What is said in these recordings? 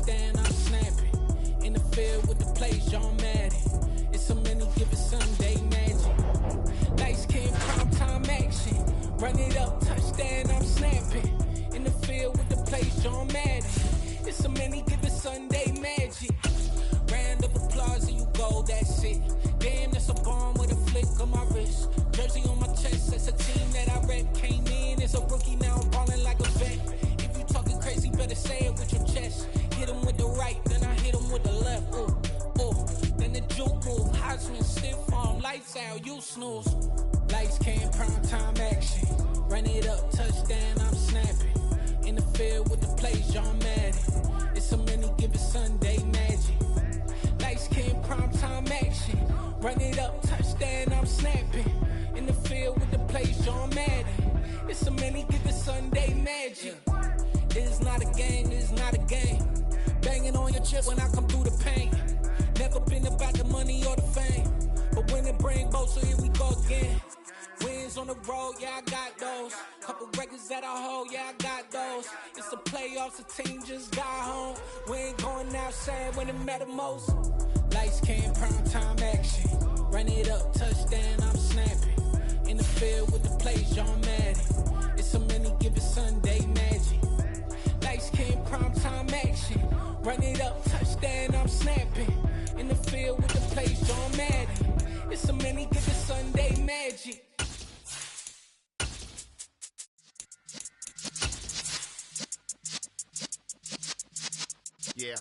touchdown, I'm snapping. In the field with the plays, John Madden. It's a many given Sunday magic. Light skin, prime time action. Run it up, touchdown, I'm snapping. In the field with the plays, John Madden. It's a many given Sunday magic. Round of applause and you go, that's it. Damn, that's a bomb with a flick on my wrist. Jersey on my chest, that's a team that I rep. Came in as a rookie, now I'm ballin' like a vet. If you talking crazy, better say it with your chest. Hit him with the right, then I hit him with the left. Then the juke move, Heisman, stiff arm, lights out, you snooze. Lights came, prime time action. Run it up, touchdown, I'm snapping. In the field with the plays, John Madden. It's a many given Sunday magic. Lights came, prime time action. Run it up, touchdown, I'm snapping. In the field with the plays, John Madden. It's a many given Sunday magic. It is not a game, it is not a game. Banging on your chip when I come through the paint. Never been about the money or the fame. But when it bring both, so here we go again. Wins on the road, yeah, I got those. Couple records that I hold, yeah, I got those. It's the playoffs, the team just got home. We ain't going outside when it matter most. Lights came, prime time action. Run it up, touchdown, I'm snapping. In the field with the plays, John Madden. It's a many given Sunday magic. Lights came, prime time action. Run it up, touchdown, I'm snapping. In the field with the plays, John Madden. It's a many given Sunday magic. Yeah.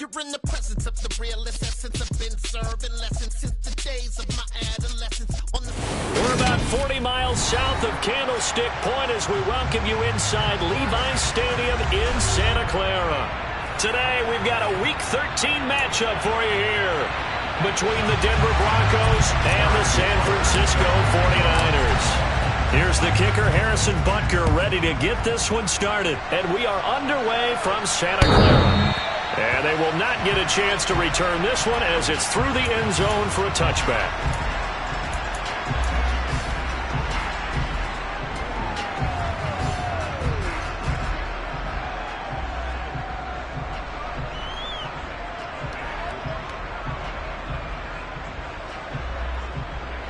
You're in the presence of the realest essence. I've been serving lessons since the days of my adolescence. We're about 40 miles south of Candlestick Point as we welcome you inside Levi's Stadium in Santa Clara. Today we've got a Week 13 matchup for you here between the Denver Broncos and the San Francisco 49ers. Here's the kicker, Harrison Butker, ready to get this one started. And we are underway from Santa Clara. And they will not get a chance to return this one as it's through the end zone for a touchback.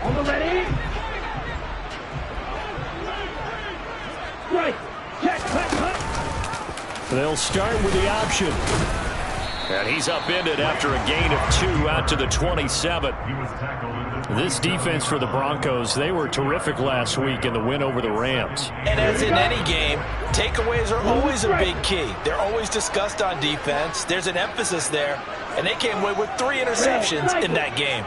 On the ready. Right. Check, cut. They'll start with the option. And he's upended after a gain of 2 out to the 27. This defense for the Broncos, they were terrific last week in the win over the Rams. And as in any game, takeaways are always a big key. They're always discussed on defense. There's an emphasis there. And they came away with 3 interceptions in that game.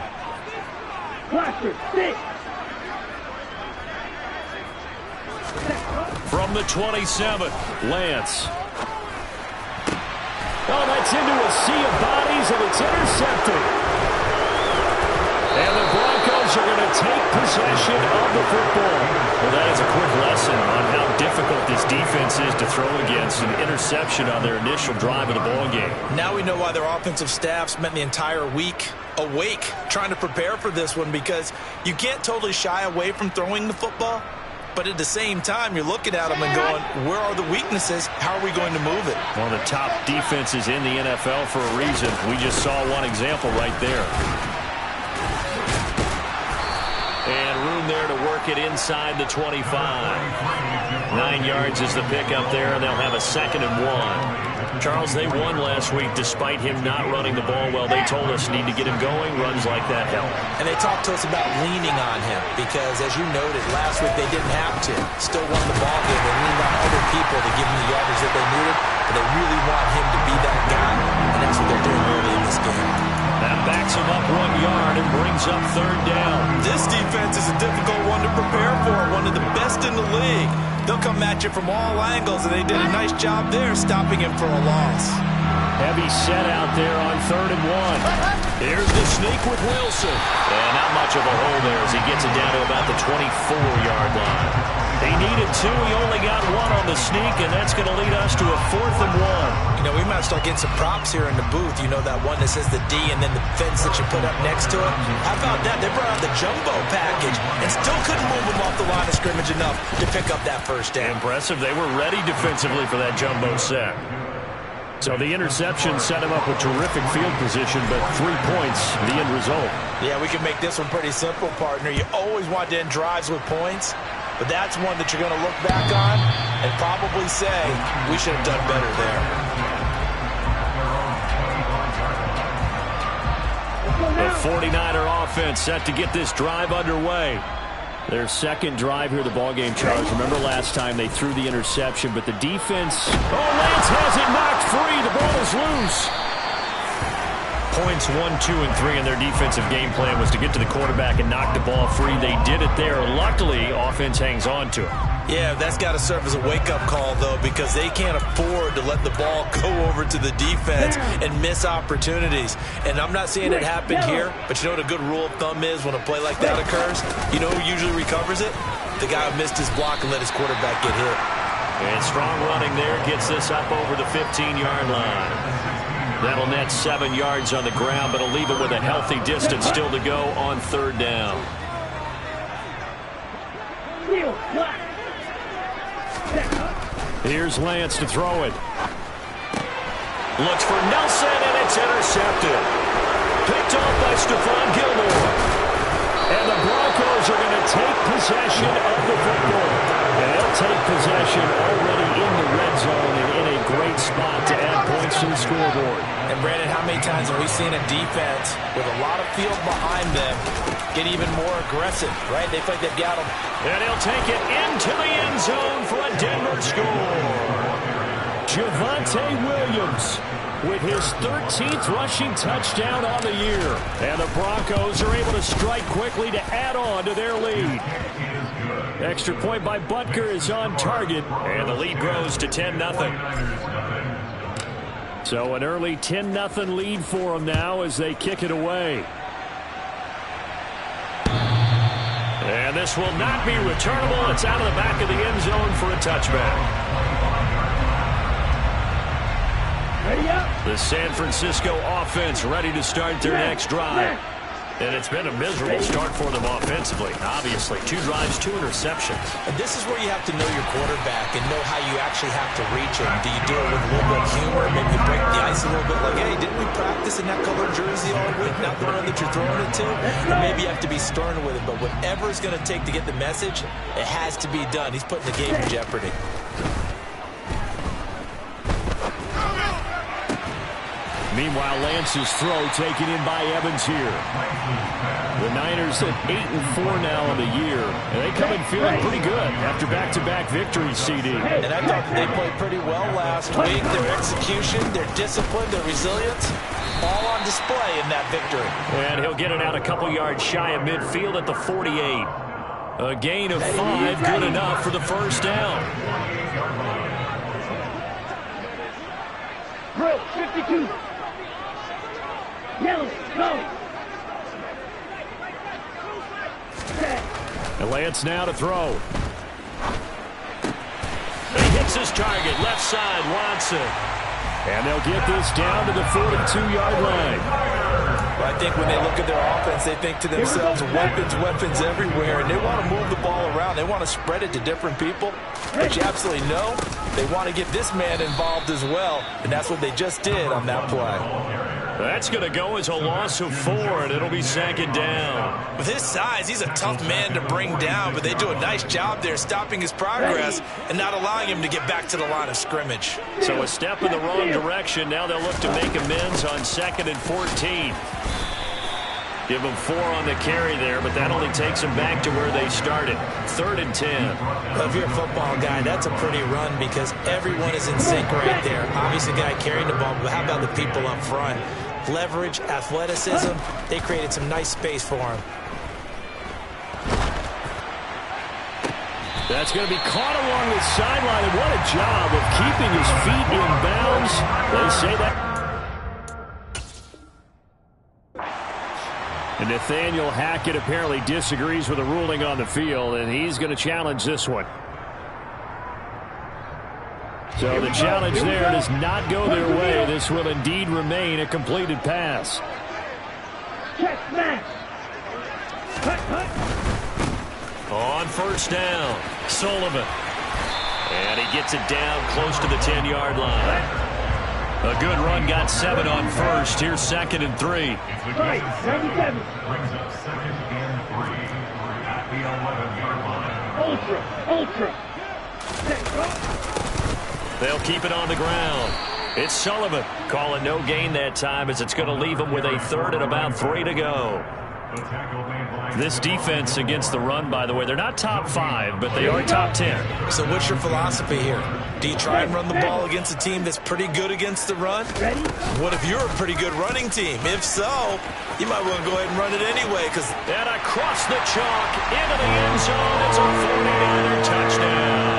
From the 27, Lance. Oh, that's into a sea of bodies, and it's intercepted. And the Broncos are going to take possession of the football. Well, that is a quick lesson on how difficult this defense is to throw against an interception on their initial drive of the ball game. Now we know why their offensive staff spent the entire week awake trying to prepare for this one, because you can't totally shy away from throwing the football. But at the same time, you're looking at them and going, where are the weaknesses? How are we going to move it? One of the top defenses in the NFL for a reason. We just saw one example right there. And room there to work it inside the 25. 9 yards is the pickup there, and they'll have a 2nd and 1. Charles, they won last week despite him not running the ball well. They told us need to get him going. Runs like that help. And they talked to us about leaning on him because, as you noted, last week they didn't have to. Still won the ball game. They leaned on other people to give them the yardage that they needed, but they really want him to be that guy, and that's what they're doing early in this game. That backs him up 1 yard and brings up 3rd down. This defense is a difficult one to prepare for, one of the best in the league. They'll come at you from all angles, and they did a nice job there stopping him for a loss. Heavy set out there on 3rd and 1. Here's the sneak with Wilson. And not much of a hole there as he gets it down to about the 24-yard line. He needed 2. He only got 1 on the sneak, and that's going to lead us to a 4th and 1. You know, we might start getting some props here in the booth. You know, that one that says the D and then the fence that you put up next to it? How about that? They brought out the jumbo package and still couldn't move them off the line of scrimmage enough to pick up that first down. Impressive. They were ready defensively for that jumbo sack. So the interception set him up with terrific field position, but 3 points, the end result. Yeah, we can make this one pretty simple, partner. You always want to end drives with points, but that's one that you're going to look back on and probably say, we should have done better there. The 49er offense set to get this drive underway. Their second drive here, the ballgame, Charles. Remember last time they threw the interception, but the defense... Oh, Lance has it knocked free. The ball is loose. Points 1, 2, and 3 in their defensive game plan was to get to the quarterback and knock the ball free. They did it there. Luckily, offense hangs on to it. Yeah, that's got to serve as a wake-up call, though, because they can't afford to let the ball go over to the defense and miss opportunities. And I'm not saying it happened here, but you know what a good rule of thumb is when a play like that occurs? You know who usually recovers it? The guy who missed his block and let his quarterback get hit. And strong running there gets this up over the 15-yard line. That'll net 7 yards on the ground, but it'll leave it with a healthy distance still to go on 3rd down. Here's Lance to throw it. Looks for Nelson, and it's intercepted. Picked off by Stephon Gilmore. And the Broncos are going to take possession of the football. And they'll take possession already in the red zone and in a great spot to add points to the scoreboard. And Brandon, how many times have we seen a defense with a lot of field behind them get even more aggressive, right? They feel like they've got them. And he'll take it into the end zone for a Denver score. Javonte Williams with his 13th rushing touchdown on the year. And the Broncos are able to strike quickly to add on to their lead. Extra point by Butker is on target, and the lead grows to 10-0. So an early 10-0 lead for them now as they kick it away. And this will not be returnable. It's out of the back of the end zone for a touchback. The San Francisco offense ready to start their next drive. And it's been a miserable start for them offensively. Obviously, 2 drives, 2 interceptions. And this is where you have to know your quarterback and know how you actually have to reach him. Do you do it with a little bit of humor? Maybe you break the ice a little bit like, hey, didn't we practice in that colored jersey all week? Not the one that you're throwing it to? Or maybe you have to be stern with it. But whatever it's going to take to get the message, it has to be done. He's putting the game in jeopardy. Meanwhile, Lance's throw taken in by Evans here. The Niners at 8-4 now on the year. And they come in feeling pretty good after back-to-back victories, CD. And I thought that they played pretty well last week. Their execution, their discipline, their resilience, all on display in that victory. And he'll get it out a couple yards shy of midfield at the 48. A gain of 5, good enough for the first down. Bro, 52. Yellow, go. And Lance now to throw. He hits his target, left side, Watson. And they'll get this down to the 42-yard line. Well, I think when they look at their offense, they think to themselves, weapons everywhere, and they want to move the ball around. They want to spread it to different people. But you absolutely know they want to get this man involved as well, and that's what they just did on that play. That's going to go as a loss of 4, and it'll be second down. With his size, he's a tough man to bring down, but they do a nice job there stopping his progress and not allowing him to get back to the line of scrimmage. So a step in the wrong direction. Now they'll look to make amends on 2nd and 14. Give them 4 on the carry there, but that only takes them back to where they started. 3rd and 10. Well, if you're a football guy, that's a pretty run because everyone is in sync right there. Obviously, the guy carrying the ball, but how about the people up front? Leverage, athleticism, they created some nice space for him. That's going to be caught along the sideline, and what a job of keeping his feet in bounds. They say that. And Nathaniel Hackett apparently disagrees with the ruling on the field, and he's going to challenge this one. So the challenge there does not go their way. This will indeed remain a completed pass. On first down, Sullivan. And he gets it down close to the 10-yard line. A good run, got 7 on first. Here's 2nd and 3. Brings up 2nd and 3 at the 11-yard line. Ultra. They'll keep it on the ground. It's Sullivan calling no gain that time as it's going to leave him with a 3rd and about 3 to go. This defense against the run, by the way, they're not top 5, but they are top 10. So what's your philosophy here? Do you try and run the ball against a team that's pretty good against the run? What if you're a pretty good running team? If so, you might want to go ahead and run it anyway. And across the chalk into the end zone. It's a 49er touchdown.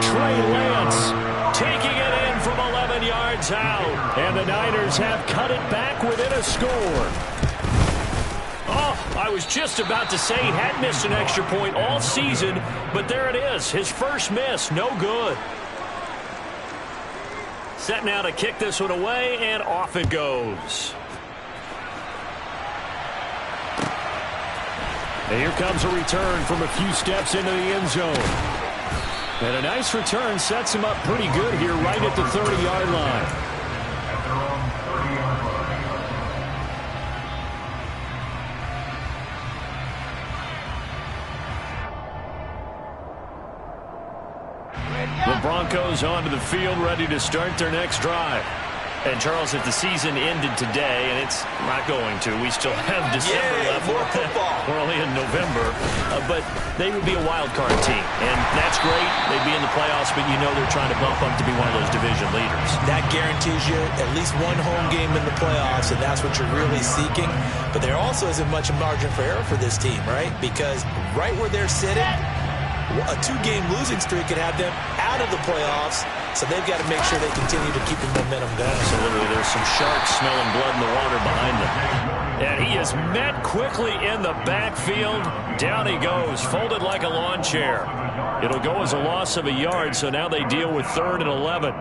Trey Lance taking it in from 11 yards out. And the Niners have cut it back within a score. Oh, I was just about to say he had missed an extra point all season, but there it is. His first miss, no good. Set now to kick this one away, and off it goes. And here comes a return from a few steps into the end zone. And a nice return sets him up pretty good here right at the 30-yard line. The Broncos onto the field, ready to start their next drive. And, Charles, if the season ended today, and it's not going to, we still have December left. More football. We're only in November. But they would be a wild card team. And that's great. They'd be in the playoffs, but you know they're trying to bump up to be one of those division leaders. That guarantees you at least one home game in the playoffs, and that's what you're really seeking. But there also isn't much margin for error for this team, right? Because right where they're sitting, a 2-game losing streak could have them out of the playoffs, so they've got to make sure they continue to keep the momentum going. Absolutely. There's some sharks smelling blood in the water behind them. And he is met quickly in the backfield. Down he goes, folded like a lawn chair. It'll go as a loss of a yard, so now they deal with 3rd and 11.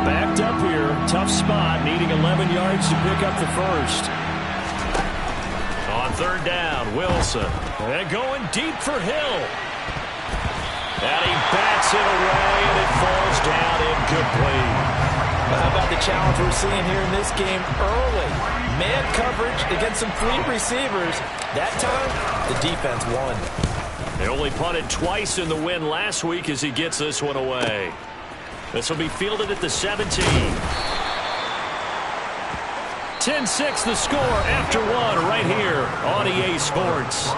Backed up here, tough spot, needing 11 yards to pick up the first. On 3rd down, Wilson. And going deep for Hill. And he bats it away, and it falls down incomplete. How about the challenge we're seeing here in this game early? Man coverage against some fleet receivers. That time, the defense won. They only punted twice in the win last week as he gets this one away. This will be fielded at the 17. 10-6 the score after one right here on EA Sports.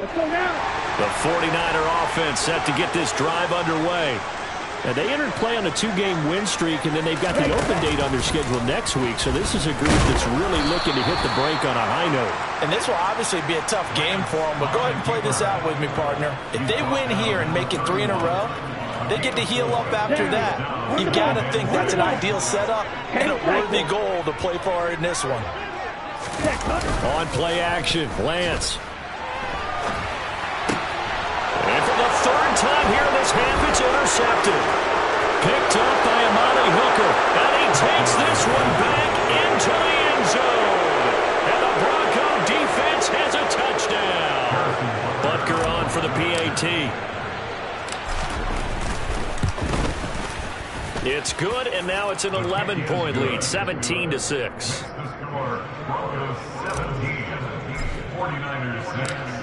Let's go now. The 49er offense set to get this drive underway. Now, they entered play on a 2-game win streak, and then they've got the open date on their schedule next week. So this is a group that's really looking to hit the break on a high note. And this will obviously be a tough game for them, but go ahead and play this out with me, partner. If they win here and make it 3 in a row, they get to heal up after that. You got to think that's an ideal setup and a worthy goal to play for in this one. On play action, Lance. And for the 3rd time here in this half, it's intercepted. Picked up by Amani Hooker. And he takes this one back into the end zone. And the Bronco defense has a touchdown. Butker on for the PAT. It's good, and now it's an 11-point lead, 17-6.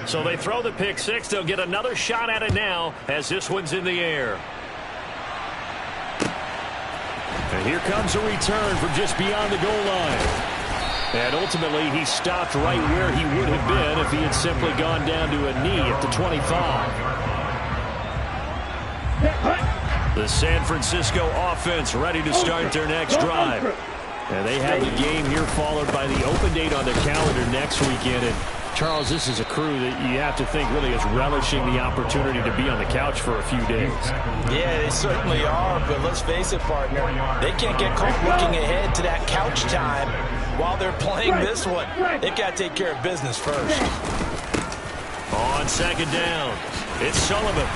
So they throw the pick six. They'll get another shot at it now as this one's in the air. And here comes a return from just beyond the goal line. And ultimately, he stopped right where he would have been if he had simply gone down to a knee at the 25. The San Francisco offense ready to start their next drive. And they have the game here followed by the open date on the calendar next weekend. And Charles, this is a crew that you have to think really is relishing the opportunity to be on the couch for a few days. Yeah, they certainly are, but let's face it, partner. They can't get caught looking ahead to that couch time while they're playing this one. They've got to take care of business first. On second down, it's Sullivan.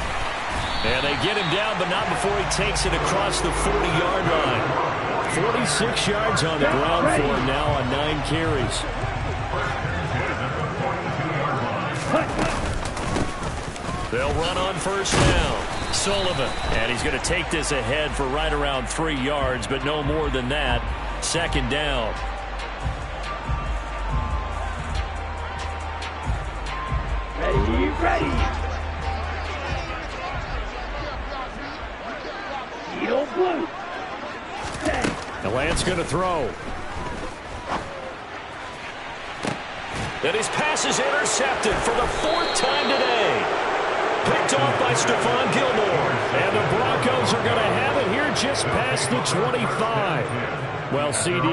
And they get him down, but not before he takes it across the 40-yard line. 46 yards on the ground for him now on 9 carries. They'll run on first down. Sullivan. And he's going to take this ahead for right around 3 yards, but no more than that. Second down. Ready. Yellow blue. And Lance going to throw. And his pass is intercepted for the 4th time today. Picked off by Stephon Gilmore. And the Broncos are going to have it here just past the 25. Well, CD,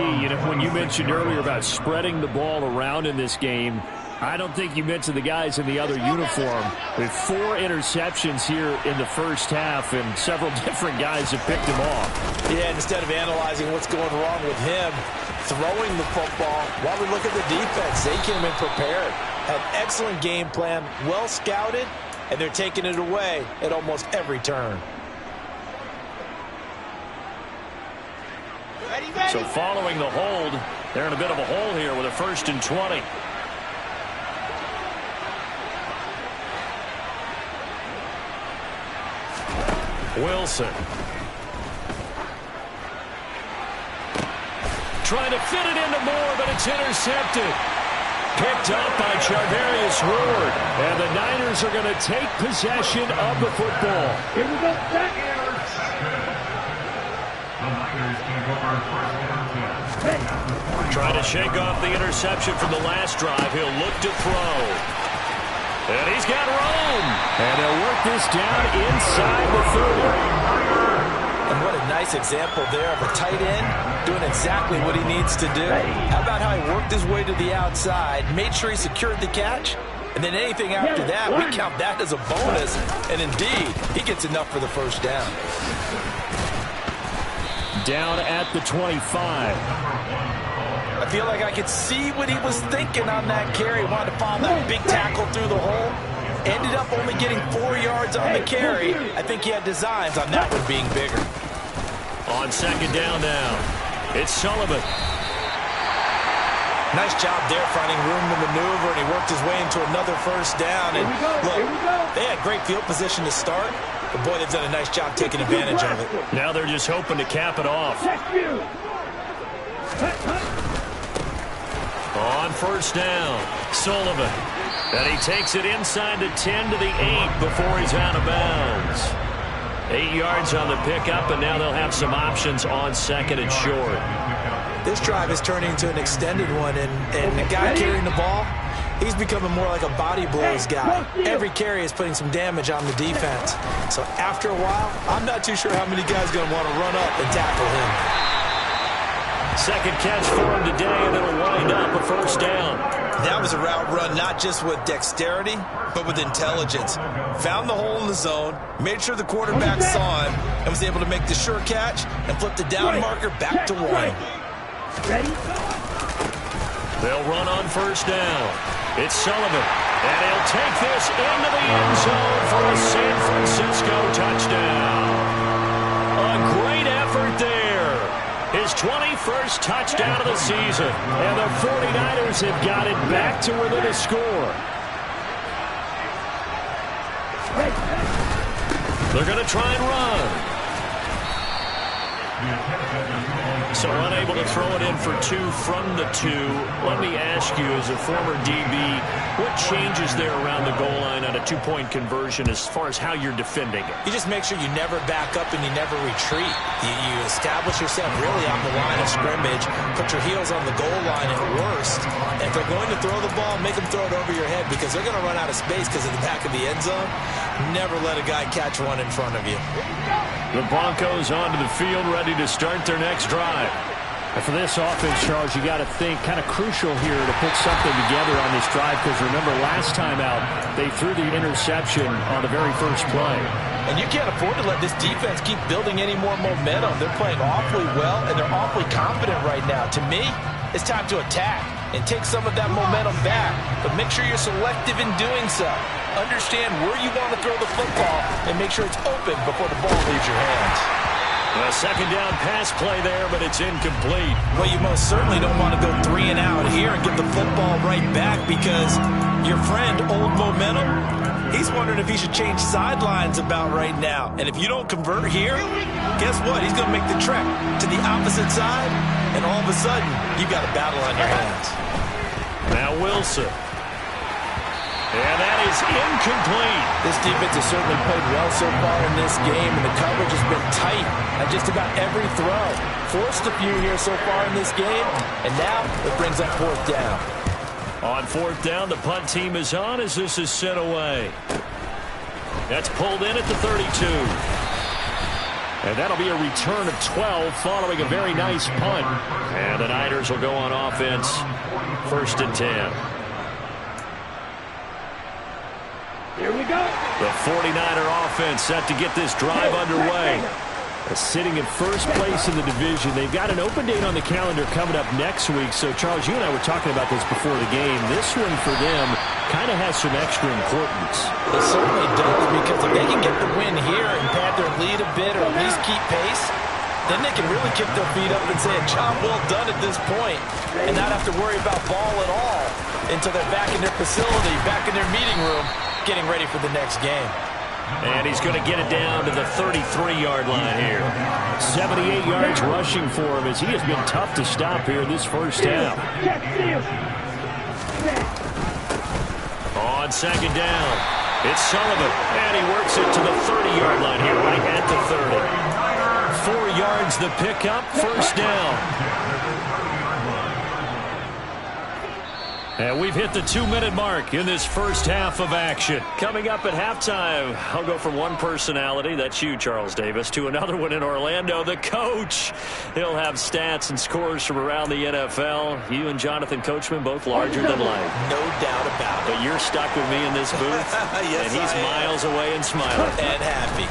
when you mentioned earlier about spreading the ball around in this game, I don't think you mentioned the guys in the other uniform. With 4 interceptions here in the first half, and several different guys have picked him off. Yeah, and instead of analyzing what's going wrong with him, throwing the football, while we look at the defense, they came in prepared. Had excellent game plan, well scouted, and they're taking it away at almost every turn. So following the hold, they're in a bit of a hole here with a 1st and 20. Wilson. Trying to fit it into Moore, but it's intercepted. Picked up by Charvarius Ward. And the Niners are going to take possession of the football. Here we go. Back. Trying to shake off the interception from the last drive. He'll look to throw. And he's got room. And he'll work this down inside the 30. And what a nice example there of a tight end doing exactly what he needs to do. How about how he worked his way to the outside, made sure he secured the catch, and then anything after that, we count that as a bonus. And indeed, he gets enough for the first down. Down at the 25. I feel like I could see what he was thinking on that carry. Wanted to follow that big tackle through the hole. Ended up only getting 4 yards on the carry. I think he had designs on that one being bigger. On second down now, it's Sullivan. Nice job there finding room to maneuver, and he worked his way into another first down. And look, they had great field position to start, but boy, they've done a nice job taking advantage of it. Now they're just hoping to cap it off. On first down, Sullivan. And he takes it inside the 10 to the 8 before he's out of bounds. 8 yards on the pickup, and now they'll have some options on second and short. This drive is turning into an extended one, and the guy carrying the ball, he's becoming more like a body blows guy. Every carry is putting some damage on the defense. So after a while, I'm not too sure how many guys are going to want to run up and tackle him. Second catch for him today, and it'll wind up a first down. That was a route run not just with dexterity, but with intelligence. Found the hole in the zone, made sure the quarterback saw him, and was able to make the sure catch and flip the down marker back to 1. Ready? They'll run on first down. It's Sullivan, and he'll take this into the end zone for a San Francisco touchdown. A great effort there. His 21st touchdown of the season, and the 49ers have got it back to within a score. They're going to try and run. So unable to throw it in for 2 from the 2. Let me ask you, as a former DB, what changes there around the goal line on a 2-point conversion as far as how you're defending it? You just make sure you never back up and you never retreat. You establish yourself really on the line of scrimmage, put your heels on the goal line at worst. And if they're going to throw the ball, make them throw it over your head, because they're going to run out of space because of the back of the end zone. Never let a guy catch one in front of you. The Broncos onto the field, ready to start their next drive. And for this offense, Charles, you got to think kind of crucial here to put something together on this drive, because remember last time out they threw the interception on the very first play. And you can't afford to let this defense keep building any more momentum. They're playing awfully well, and they're awfully confident right now. To me, it's time to attack and take some of that momentum back. But make sure you're selective in doing so. Understand where you want to throw the football and make sure it's open before the ball leaves your hands. A second down pass play there, but it's incomplete. Well, you most certainly don't want to go 3 and out here and get the football right back, because your friend, Old Momentum, he's wondering if he should change sidelines about right now. And if you don't convert here, guess what? He's going to make the trek to the opposite side, and all of a sudden, you've got a battle on your hands. Now Wilson. And that is incomplete. This defense has certainly played well so far in this game, and the coverage has been tight at just about every throw. Forced a few here so far in this game, and now it brings up 4th down. On 4th down, the punt team is on as this is sent away. That's pulled in at the 32. And that'll be a return of 12 following a very nice punt. And the Niners will go on offense, 1st and 10. Here we go. The 49er offense set to get this drive underway. Sitting in first place in the division. They've got an open date on the calendar coming up next week. So, Charles, you and I were talking about this before the game. This one for them kind of has some extra importance. It certainly does, because if they can get the win here and pad their lead a bit, or at least keep pace, then they can really kick their feet up and say a job well done at this point, and not have to worry about ball at all until they're back in their facility, back in their meeting room, getting ready for the next game. And he's going to get it down to the 33-yard line here. 78 yards rushing for him, as he has been tough to stop here this first half. On 2nd down, it's Sullivan, and he works it to the 30-yard line here, right at the 30. 4 yards the pickup, 1st down. And we've hit the 2-minute mark in this first half of action. Coming up at halftime, I'll go from one personality, that's you, Charles Davis, to another one in Orlando, the coach. He'll have stats and scores from around the NFL. You and Jonathan Coachman both larger than life. No doubt about it. But you're stuck with me in this booth, yes, and he's miles away and smiling. And happy.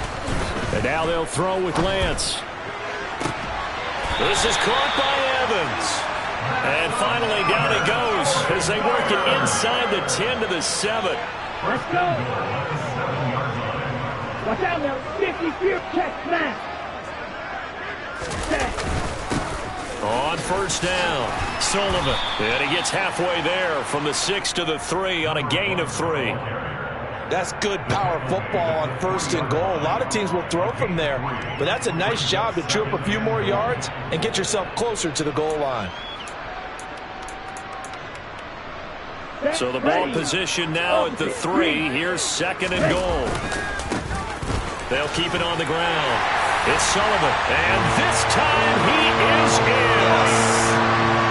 And now they'll throw with Lance. This is caught by Evans. And finally, down he goes as they work it inside the 10 to the 7. Let's go. Watch out now. 50 fear check now. On 1st down, Sullivan. And he gets halfway there from the 6 to the 3 on a gain of 3. That's good power football on 1st and goal. A lot of teams will throw from there, but that's a nice job to chew up a few more yards and get yourself closer to the goal line. So the ball position now at the 3. Here's 2nd and goal. They'll keep it on the ground. It's Sullivan, and this time he is in.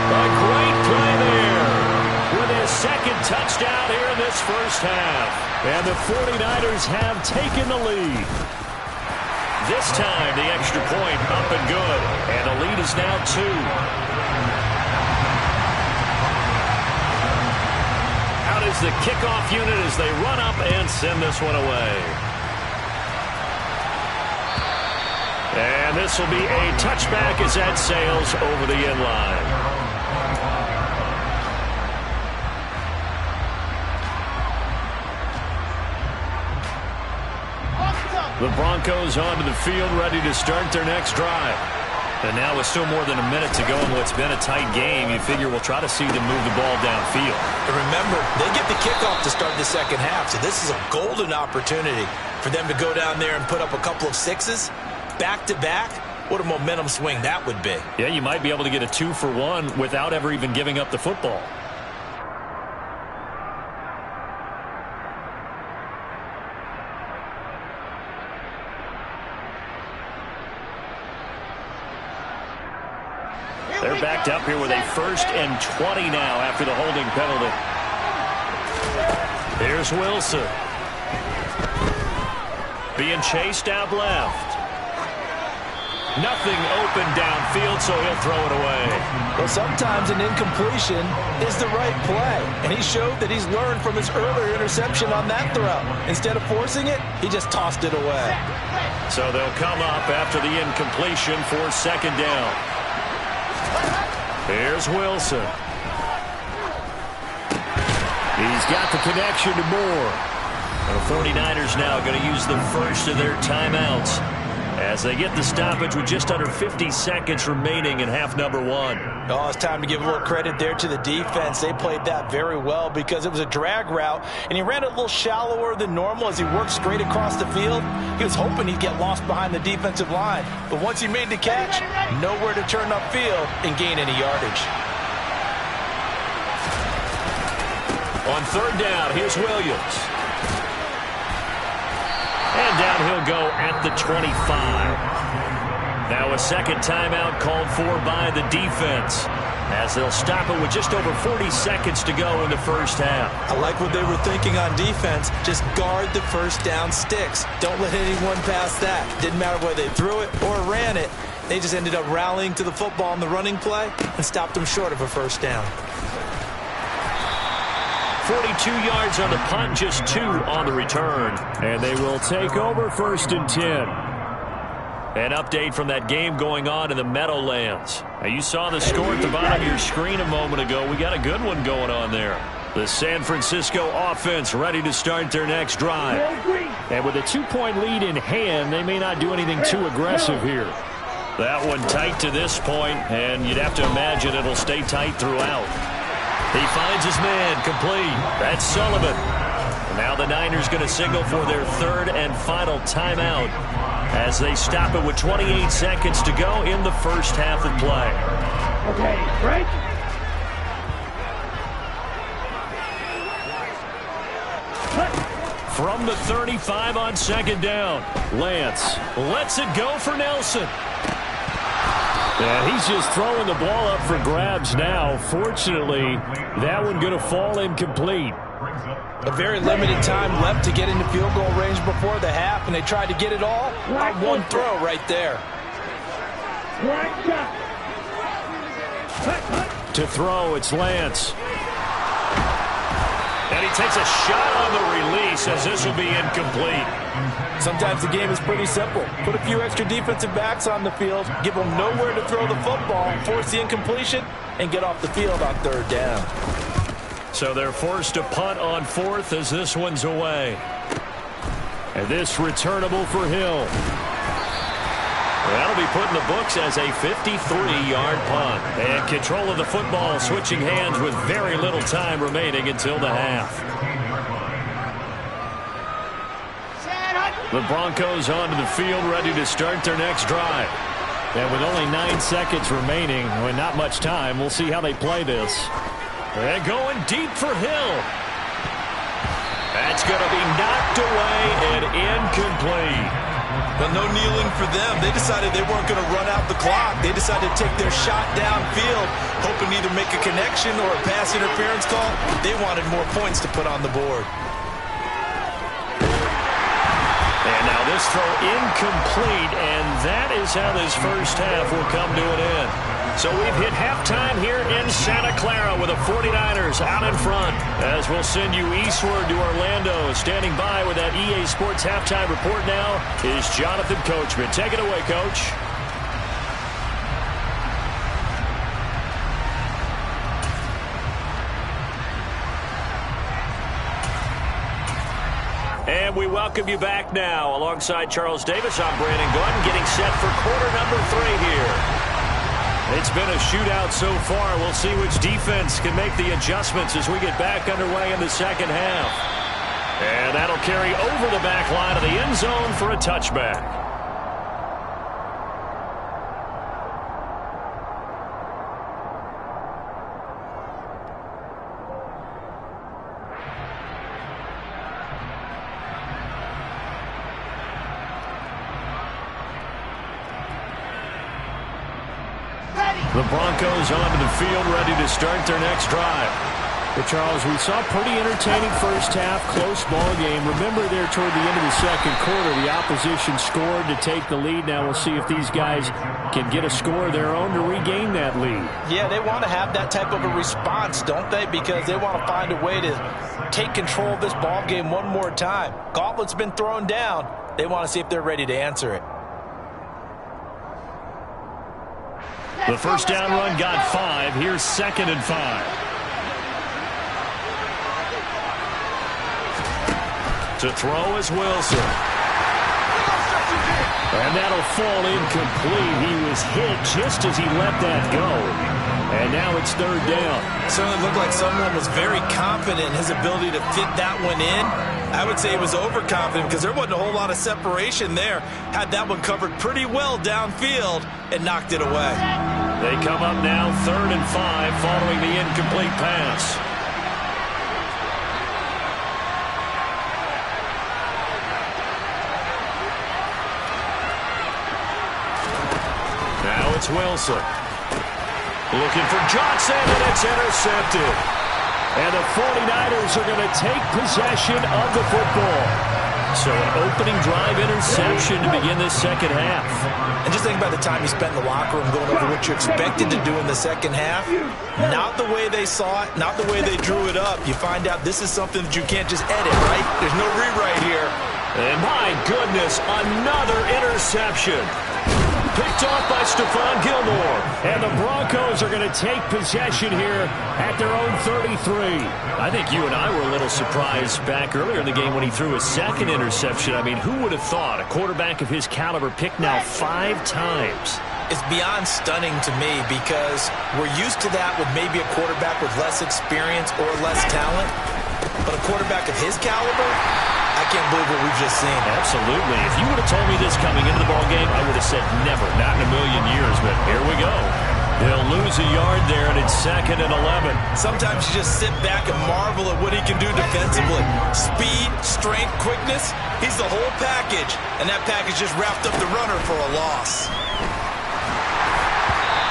A great play there with his 2nd touchdown here in this first half. And the 49ers have taken the lead. This time the extra point up and good, and the lead is now 2. Is the kickoff unit as they run up and send this one away. And this will be a touchback as that sails over the end line. The Broncos onto the field, ready to start their next drive. And now with still more than a minute to go in what's been a tight game, you figure we'll try to see them move the ball downfield. And remember, they get the kickoff to start the second half, so this is a golden opportunity for them to go down there and put up a couple of 6s back-to-back. What a momentum swing that would be. Yeah, you might be able to get a 2-for-1 without ever even giving up the football. They're backed up here with a 1st and 20 now after the holding penalty. Here's Wilson. Being chased out left. Nothing open downfield, so he'll throw it away. Well, sometimes an incompletion is the right play, and he showed that he's learned from his earlier interception on that throw. Instead of forcing it, he just tossed it away. So they'll come up after the incompletion for second down. Here's Wilson. He's got the connection to Moore. The 49ers now going to use the first of their timeouts as they get the stoppage with just under 50 seconds remaining in half number one. Oh, it's time to give a little credit there to the defense. They played that very well because it was a drag route, and he ran it a little shallower than normal as he worked straight across the field. He was hoping he'd get lost behind the defensive line, but once he made the catch, nowhere to turn upfield and gain any yardage. On third down, here's Williams. And down he'll go at the 25. Now a second timeout called for by the defense as they'll stop it with just over 40 seconds to go in the first half. I like what they were thinking on defense. Just guard the first down sticks. Don't let anyone pass that. Didn't matter whether they threw it or ran it. They just ended up rallying to the football on the running play and stopped them short of a first down. 42 yards on the punt, just 2 on the return. And they will take over first and 10. An update from that game going on in the Meadowlands. Now, you saw the score at the bottom of your screen a moment ago. We got a good one going on there. The San Francisco offense ready to start their next drive. And with a 2-point lead in hand, they may not do anything too aggressive here. That one tight to this point, and you'd have to imagine it'll stay tight throughout. He finds his man, complete. That's Sullivan. And now the Niners going to signal for their third and final timeout as they stop it with 28 seconds to go in the first half of play. Okay, break. From the 35 on second down, Lance lets it go for Nelson. Yeah, he's just throwing the ball up for grabs now. Fortunately, that one going to fall incomplete. A very limited time left to get into field goal range before the half, and they tried to get it all on one throw right there. To throw, it's Lance. And he takes a shot on the release as this will be incomplete. Sometimes the game is pretty simple. Put a few extra defensive backs on the field, give them nowhere to throw the football, force the incompletion, and get off the field on third down. So they're forced to punt on fourth as this one's away. And this returnable for Hill. That'll be put in the books as a 53-yard punt. And control of the football switching hands with very little time remaining until the half. The Broncos onto the field ready to start their next drive. And with only 9 seconds remaining, with not much time, we'll see how they play this. And going deep for Hill. That's going to be knocked away and incomplete. But no kneeling for them. They decided they weren't going to run out the clock. They decided to take their shot downfield, hoping to either make a connection or a pass interference call. They wanted more points to put on the board. And now this throw incomplete, and that is how this first half will come to an end. So we've hit halftime here in Santa Clara with the 49ers out in front. As we'll send you eastward to Orlando. Standing by with that EA Sports halftime report now is Jonathan Coachman. Take it away, Coach. And we welcome you back now. Alongside Charles Davis, I'm Brandon Gordon, getting set for quarter number 3 here. It's been a shootout so far. We'll see which defense can make the adjustments as we get back underway in the second half. And that'll carry over the back line of the end zone for a touchback. The Broncos onto the field ready to start their next drive. Well, Charles, we saw a pretty entertaining first half, close ball game. Remember there toward the end of the second quarter, the opposition scored to take the lead. Now we'll see if these guys can get a score of their own to regain that lead. Yeah, they want to have that type of a response, don't they? Because they want to find a way to take control of this ball game one more time. Gauntlet's been thrown down. They want to see if they're ready to answer it. The first down run got 5. Here's 2nd and 5. To throw is Wilson. And that'll fall incomplete. He was hit just as he let that go. And now it's 3rd down. It certainly looked like someone was very confident in his ability to fit that one in. I would say he was overconfident because there wasn't a whole lot of separation there. Had that one covered pretty well downfield and knocked it away. They come up now 3rd and 5 following the incomplete pass. Now it's Wilson. Looking for Johnson, and it's intercepted. And the 49ers are going to take possession of the football. So an opening drive interception to begin this second half. And just think about the time you spent in the locker room going over what you expected to do in the second half. Not the way they saw it, not the way they drew it up. You find out this is something that you can't just edit, right? There's no rewrite here. And my goodness, another interception. Picked off by Stephon Gilmore. And the Broncos are going to take possession here at their own 33. I think you and I were a little surprised back earlier in the game when he threw his 2nd interception. I mean, who would have thought a quarterback of his caliber picked now 5 times? It's beyond stunning to me because we're used to that with maybe a quarterback with less experience or less talent. But a quarterback of his caliber, I can't believe what we've just seen. Absolutely. If you would have told me this coming into the ballgame, I would have said never, not in a million years. But here we go. They'll lose a yard there, and it's 2nd and 11. Sometimes you just sit back and marvel at what he can do defensively. Speed, strength, quickness, he's the whole package. And that package just wrapped up the runner for a loss.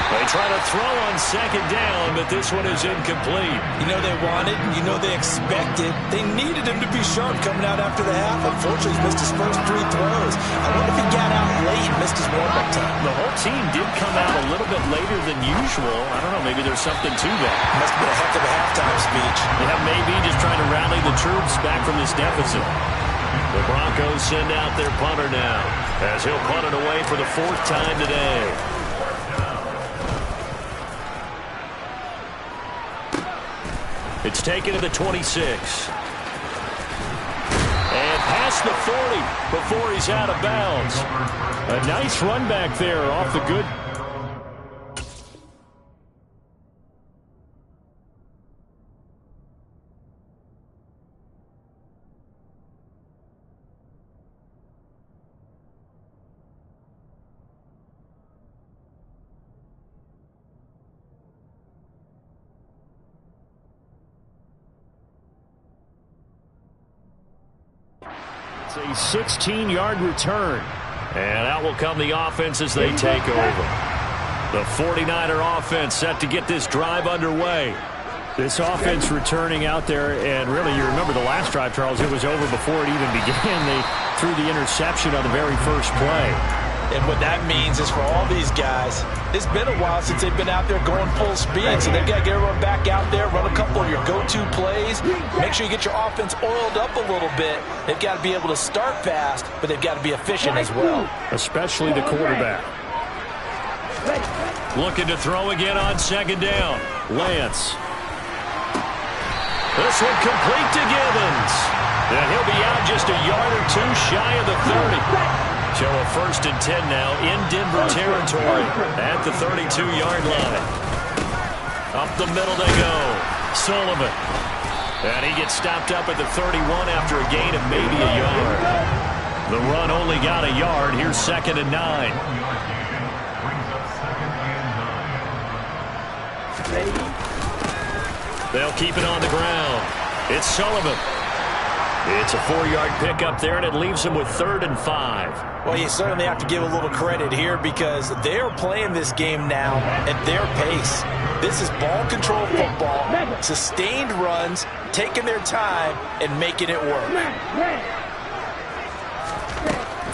They try to throw on 2nd down, but this one is incomplete. You know they wanted, you know they expected. They needed him to be sharp coming out after the half. Unfortunately, he's missed his first 3 throws. I wonder if he got out late and missed his warm-up time. The whole team did come out a little bit later than usual. I don't know, maybe there's something to that. Must have been a heck of a halftime speech. Yeah, maybe just trying to rally the troops back from this deficit. The Broncos send out their punter now, as he'll punt it away for the 4th time today. It's taken to the 26. And past the 40 before he's out of bounds. A nice run back there off the good. A 16-yard return. And out will come the offense as they take over. The 49er offense set to get this drive underway. This offense returning out there, and really you remember the last drive, Charles, it was over before it even began. They threw the interception on the very first play. And what that means is for all these guys, it's been a while since they've been out there going full speed. So they've got to get everyone back out there, run a couple of your go-to plays. Make sure you get your offense oiled up a little bit. They've got to be able to start fast, but they've got to be efficient as well. Especially the quarterback. Looking to throw again on 2nd down. Lance. This one complete to Gibbons. And he'll be out just a yard or 2 shy of the 30. So a 1st and 10 now in Denver territory at the 32-yard line. Up the middle they go. Sullivan. And he gets stopped up at the 31 after a gain of maybe a yard. The run only got a yard. Here's 2nd and 9. They'll keep it on the ground. It's Sullivan. It's a 4-yard pickup there, and it leaves them with 3rd and 5. Well, you certainly have to give a little credit here because they're playing this game now at their pace. This is ball control football, sustained runs, taking their time, and making it work.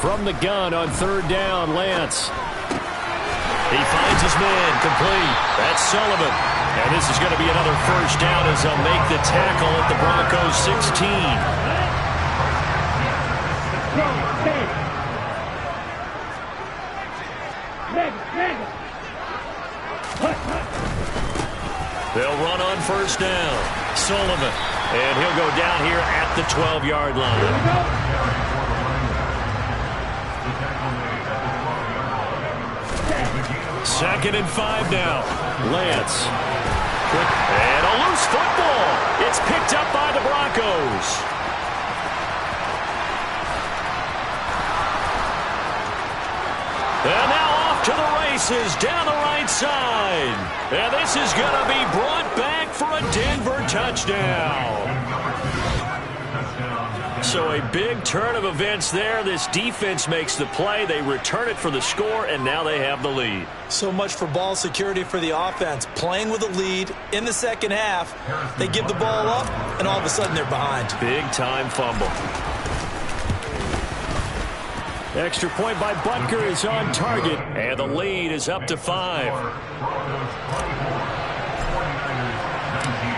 From the gun on 3rd down, Lance. He finds his man, complete. That's Sullivan. And this is going to be another 1st down as they'll make the tackle at the Broncos 16. They'll run on 1st down. Sullivan. And he'll go down here at the 12-yard line. 2nd and 5 now. Lance. And a loose football. It's picked up by the Broncos. And now off to the races down the right side. And this is going to be brought back for a Denver touchdown. So a big turn of events there. This defense makes the play. They return it for the score, and now they have the lead. So much for ball security for the offense. Playing with a lead in the second half. They give the ball up, and all of a sudden they're behind. Big-time fumble. Extra point by Butker is on target, and the lead is up to 5.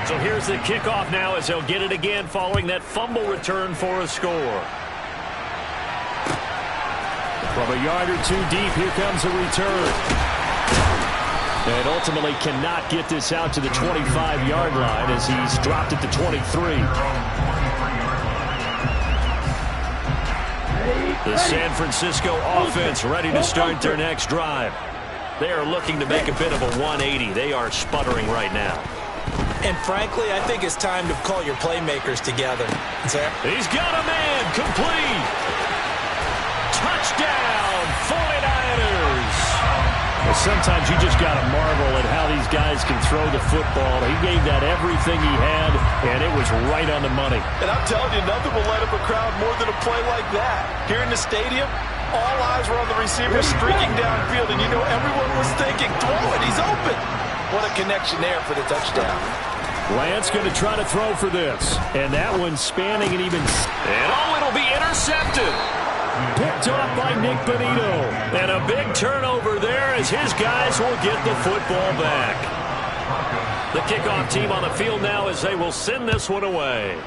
So here's the kickoff now as they'll get it again following that fumble return for a score. From a yard or two deep, here comes a return. And ultimately cannot get this out to the 25-yard line as he's dropped it to 23. The San Francisco offense ready to start their next drive. They are looking to make a bit of a 180. They are sputtering right now. And frankly, I think it's time to call your playmakers together. He's got a man, complete. Touchdown, 49ers. Well, sometimes you just got to marvel at how these guys can throw the football. He gave that everything he had, and it was right on the money. And I'm telling you, nothing will light up a crowd more than a play like that. Here in the stadium, all eyes were on the receiver streaking downfield, and you know everyone was thinking, throw it, he's open. What a connection there for the touchdown. Lance going to try to throw for this. And that one's spanning and even... And it'll be intercepted. Picked off by Nick Bonito. And a big turnover there as his guys will get the football back. The kickoff team on the field now as they will send this one away.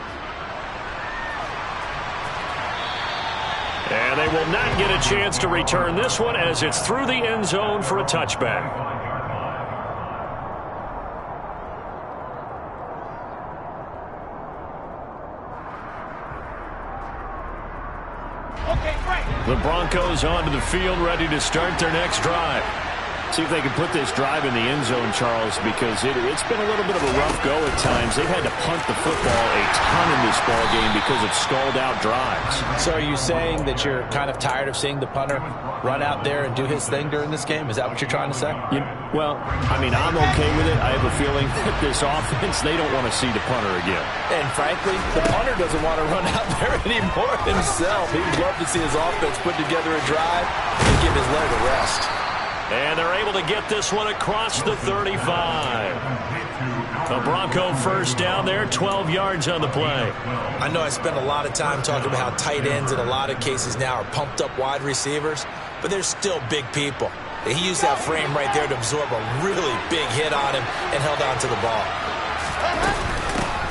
And they will not get a chance to return this one as it's through the end zone for a touchback. The Broncos onto the field, ready to start their next drive. See if they can put this drive in the end zone, Charles, because it's been a little bit of a rough go at times. They've had to punt the football a ton in this ball game because of stalled-out drives. So are you saying that you're kind of tired of seeing the punter run out there and do his thing during this game? Is that what you're trying to say? Well, I mean, I'm okay with it. I have a feeling that this offense, they don't want to see the punter again. And frankly, the punter doesn't want to run out there anymore himself. He would love to see his offense put together a drive and give his leg a rest. And they're able to get this one across the 35. A Bronco first down there, 12 yards on the play. I know I spent a lot of time talking about how tight ends in a lot of cases now are pumped up wide receivers, but they're still big people. He used that frame right there to absorb a really big hit on him and held on to the ball.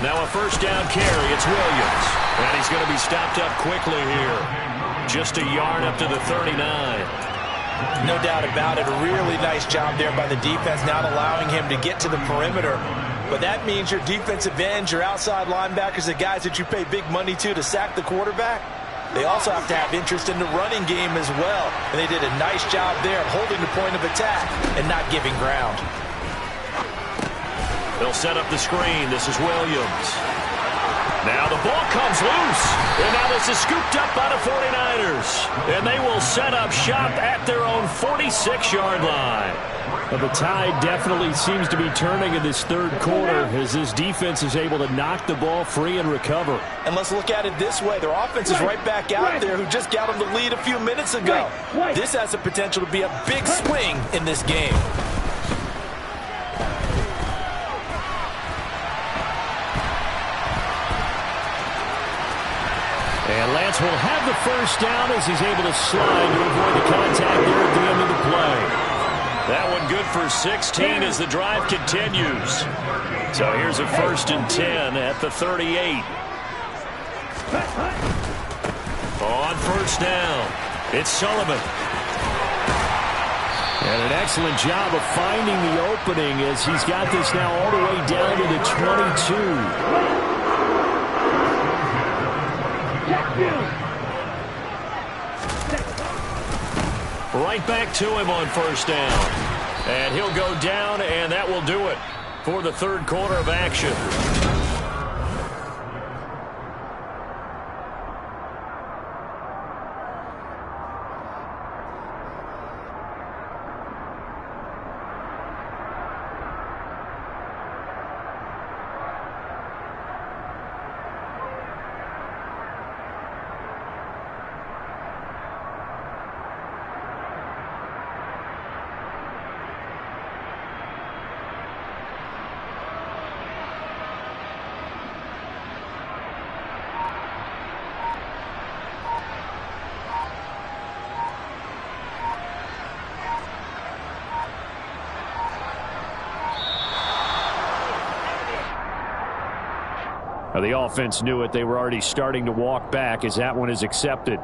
Now a first down carry, it's Williams. And he's going to be stopped up quickly here. Just a yard up to the 39. No doubt about it. A really nice job there by the defense, not allowing him to get to the perimeter. But that means your defensive ends, your outside linebackers, the guys that you pay big money to sack the quarterback, they also have to have interest in the running game as well. And they did a nice job there of holding the point of attack and not giving ground. They'll set up the screen. This is Williams. Now the ball comes loose. And now this is scooped up by the 49ers. And they will set up shop at their own 46-yard line. Well, the tide definitely seems to be turning in this third quarter as this defense is able to knock the ball free and recover. And let's look at it this way. Their offense is right back out there who just got them the lead a few minutes ago. This has the potential to be a big swing in this game. And Lance will have the first down as he's able to slide to avoid the contact there at the end of the play. That one good for 16 as the drive continues. So here's a 1st and 10 at the 38. On first down, it's Sullivan. And an excellent job of finding the opening as he's got this now all the way down to the 22. Right back to him on first down. And he'll go down, and that will do it for the third quarter of action. The offense knew it. They were already starting to walk back as that one is accepted.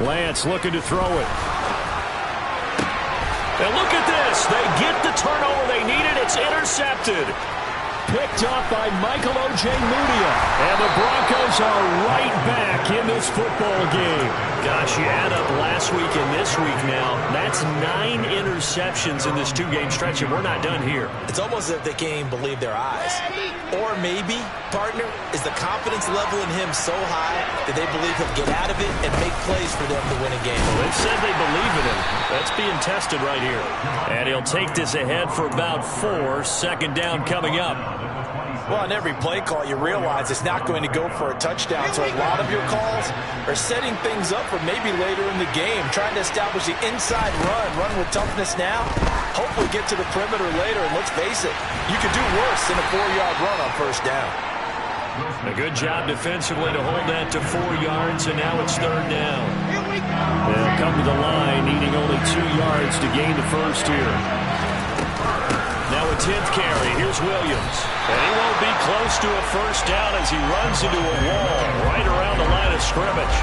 Lance looking to throw it. And look at this. They get the turnover they needed. It's intercepted. Picked up by Michael O.J. Mudia. And the Broncos are right back in this football game. Gosh, you add up last week and this week now. That's 9 interceptions in this 2-game stretch, and we're not done here. It's almost as if they can't even believe their eyes. Or maybe, partner, is the confidence level in him so high that they believe he'll get out of it and make plays for them to win a game. Well, they've said they believe in him. That's being tested right here. And he'll take this ahead for about 4. Second down coming up. Well, on every play call, you realize it's not going to go for a touchdown. So a lot of your calls are setting things up for maybe later in the game, trying to establish the inside run with toughness now. Hopefully get to the perimeter later, and let's face it, you could do worse than a 4-yard run on first down. A good job defensively to hold that to 4 yards, and now it's third down. They'll come to the line, needing only 2 yards to gain the first here. Now a 10th carry. Here's Williams. And he won't be close to a first down as he runs into a wall right around the line of scrimmage.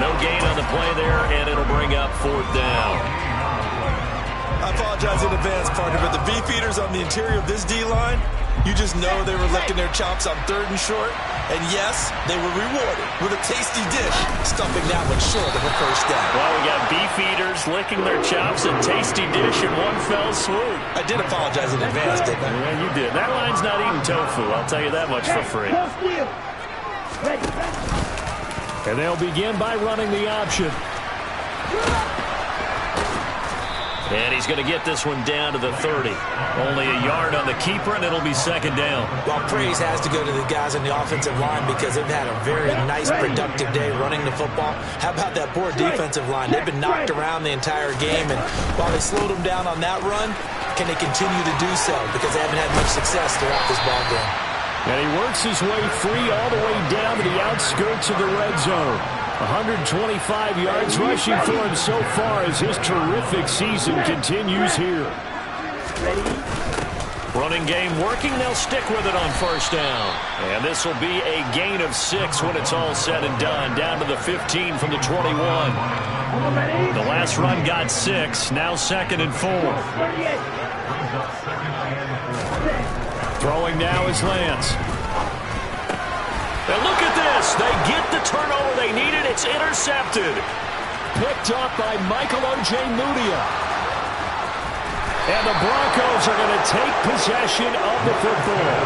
No gain on the play there, and it'll bring up 4th down. I apologize in advance, partner, but the beefeaters on the interior of this D-line, you just know they were licking their chops on 3rd and short. And yes, they were rewarded with a tasty dish, stuffing that one short of a first down. Well, we got beefeaters licking their chops, a tasty dish in one fell swoop. I did apologize in advance, didn't I? Yeah, you did. That line's not eating tofu, I'll tell you that much for free. And they'll begin by running the option. And he's going to get this one down to the 30. Only a yard on the keeper, and it'll be second down. Well, praise has to go to the guys on the offensive line because they've had a very nice, productive day running the football. How about that poor defensive line? They've been knocked around the entire game, and while they slowed them down on that run, can they continue to do so? Because they haven't had much success throughout this ball game. And he works his way free all the way down to the outskirts of the red zone. 125 yards rushing for him so far as his terrific season continues here. Running game working. They'll stick with it on first down. And this will be a gain of 6 when it's all said and done. Down to the 15 from the 21. The last run got 6. Now 2nd and 4. Throwing now is Lance. And look at this. They get the turnover they needed. It's intercepted. picked up by Michael Ojemudia. And the Broncos are going to take possession of the football.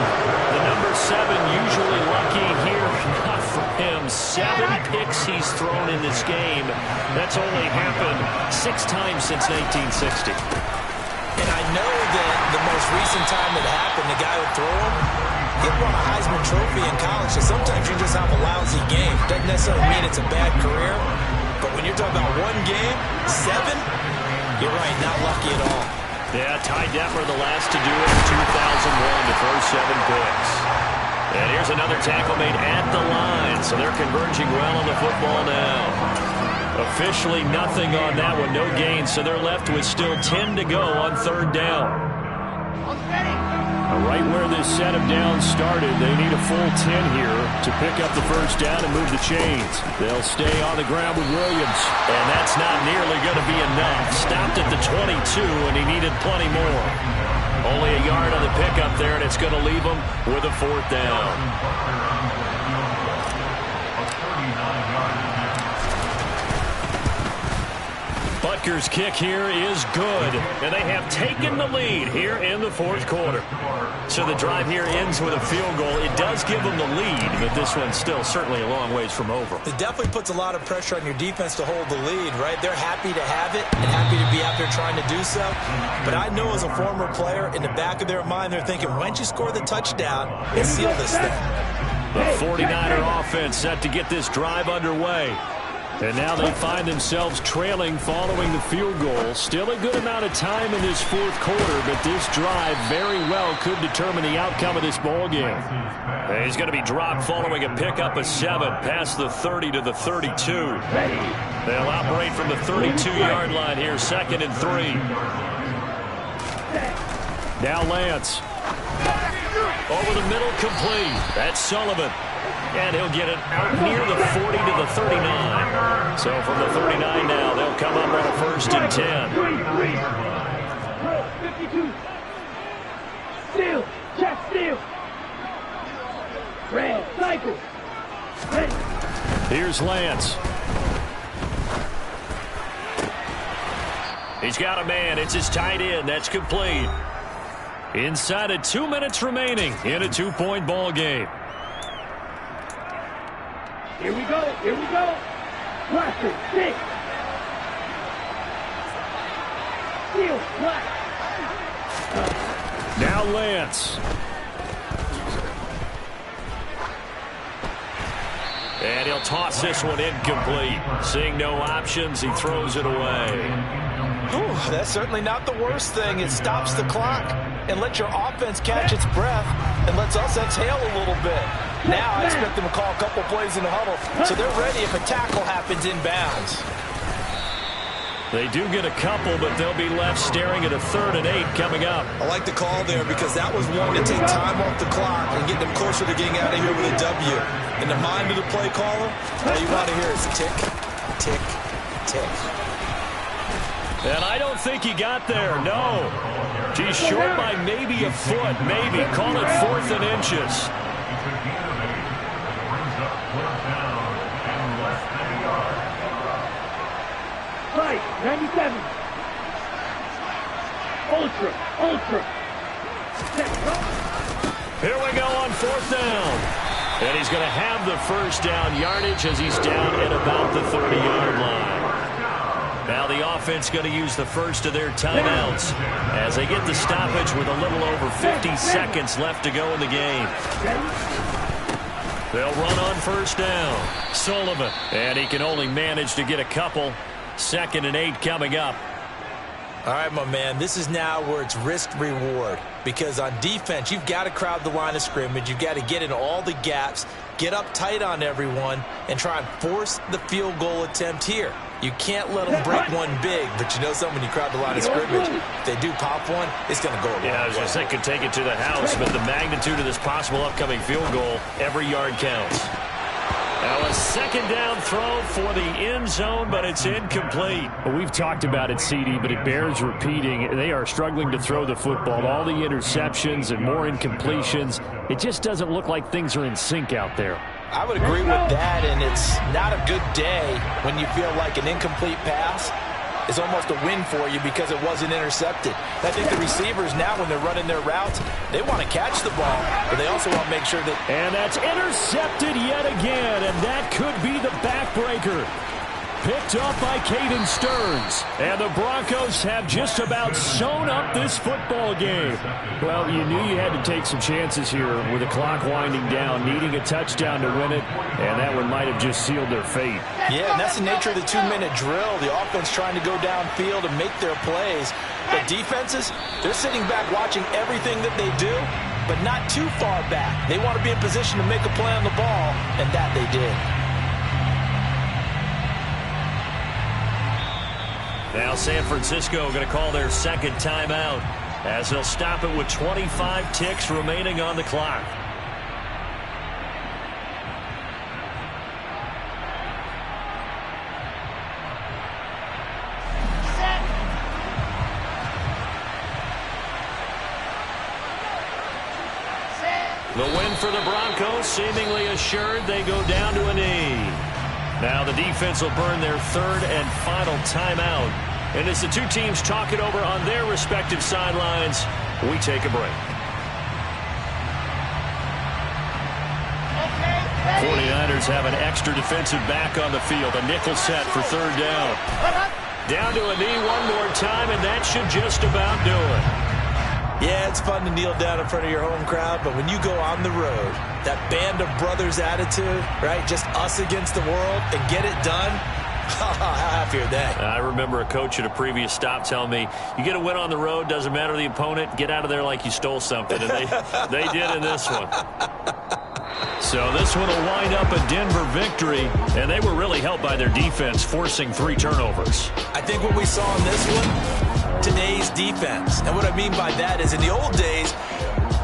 The number 7 usually lucky here. Not for him. 7 picks he's thrown in this game. That's only happened 6 times since 1960. And I know that the most recent time it happened, the guy who threw him, he won a Heisman Trophy in college, so sometimes you just have a lousy game. Doesn't necessarily mean it's a bad career, but when you're talking about one game, 7, you're right, not lucky at all. Yeah, Ty Detmer, the last to do it in 2001 to throw 7 picks. And here's another tackle made at the line, so they're converging well on the football now. Officially nothing on that one, no gain, so they're left with still 10 to go on 3rd down. Right where this set of downs started, they need a full 10 here to pick up the 1st down and move the chains. They'll stay on the ground with Williams. And that's not nearly going to be enough. Stopped at the 22, and he needed plenty more. Only a yard on the pickup there, and it's going to leave him with a 4th down. Butker's kick here is good, and they have taken the lead here in the 4th quarter. So the drive here ends with a field goal. It does give them the lead, but this one's still certainly a long ways from over. It definitely puts a lot of pressure on your defense to hold the lead, right? They're happy to have it and happy to be out there trying to do so. But I know as a former player, in the back of their mind, they're thinking, why don't you score the touchdown and seal this thing? The 49er offense set to get this drive underway. And now they find themselves trailing following the field goal. Still a good amount of time in this 4th quarter, but this drive very well could determine the outcome of this ball game. And he's going to be dropped following a pickup of 7 past the 30 to the 32. They'll operate from the 32-yard line here, 2nd and 3. Now Lance. Over the middle, complete. That's Sullivan. And he'll get it out near the 40 to the 39. So from the 39 now, they'll come up on a 1st and 10. 52. Steal. Check steal. Red. Cycle. Red. Here's Lance. He's got a man. It's his tight end. That's complete. Inside of 2 minutes remaining in a 2-point ball game. Here we go. Here we go. Blaster. 6. Steal. Black. Now Lance. And he'll toss this one incomplete. Seeing no options, he throws it away. Whew, that's certainly not the worst thing. It stops the clock and lets your offense catch its breath and lets us exhale a little bit. Now I expect them to call a couple plays in the huddle, so they're ready if a tackle happens inbounds. They do get a couple, but they'll be left staring at a 3rd and 8 coming up. I like the call there because that was one to take time off the clock and get them closer to getting out of here with a W. In the mind of the play caller, all you want to hear is tick, tick, tick. And I don't think he got there, no. He's short by maybe a foot, maybe. Call it 4th and inches. Right, 97. Ultra. Here we go on 4th down. And he's going to have the 1st down yardage as he's down at about the 30-yard line. Now the offense going to use the first of their timeouts as they get the stoppage with a little over 50 seconds left to go in the game. They'll run on 1st down. Sullivan. And he can only manage to get a couple. 2nd and 8 coming up. All right, my man, this is now where it's risk-reward because on defense, you've got to crowd the line of scrimmage. You've got to get in all the gaps, get up tight on everyone, and try and force the field goal attempt here. You can't let them break one big, but you know something, when you crowd the line of scrimmage, if they do pop one, it's going to go a long way. I was going to say, could take it to the house, but the magnitude of this possible upcoming field goal, every yard counts. Now a 2nd down throw for the end zone, but it's incomplete. Well, we've talked about it, CD, but it bears repeating. They are struggling to throw the football. All the interceptions and more incompletions. It just doesn't look like things are in sync out there. I would agree with that, and it's not a good day when you feel like an incomplete pass is almost a win for you because it wasn't intercepted. I think the receivers now, when they're running their routes, they want to catch the ball, but they also want to make sure that... And that's intercepted yet again, and that could be the backbreaker. Picked up by Caden Stearns. And the Broncos have just about sewn up this football game. Well, you knew you had to take some chances here with the clock winding down, needing a touchdown to win it, and that one might have just sealed their fate. Yeah, and that's the nature of the 2-minute drill. The offense trying to go downfield and make their plays. But defenses, they're sitting back watching everything that they do, but not too far back. They want to be in position to make a play on the ball, and that they did. Now San Francisco going to call their second timeout as they'll stop it with 25 ticks remaining on the clock. The win for the Broncos seemingly assured. They go down to a knee. Now the defense will burn their third and final timeout. And as the two teams talk it over on their respective sidelines, we take a break. 49ers have an extra defensive back on the field. A nickel set for third down. Down to a knee one more time, and that should just about do it. Yeah, it's fun to kneel down in front of your home crowd, but when you go on the road, that band of brothers attitude, right, just us against the world, and get it done, how happy are they? I remember a coach at a previous stop telling me, you get a win on the road, doesn't matter the opponent, get out of there like you stole something, and they did in this one. So this one will wind up a Denver victory, and they were really helped by their defense, forcing 3 turnovers. I think what we saw in this one, today's defense. And what I mean by that is in the old days,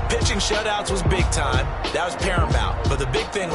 pitching shutouts was big time. That was paramount. But the big thing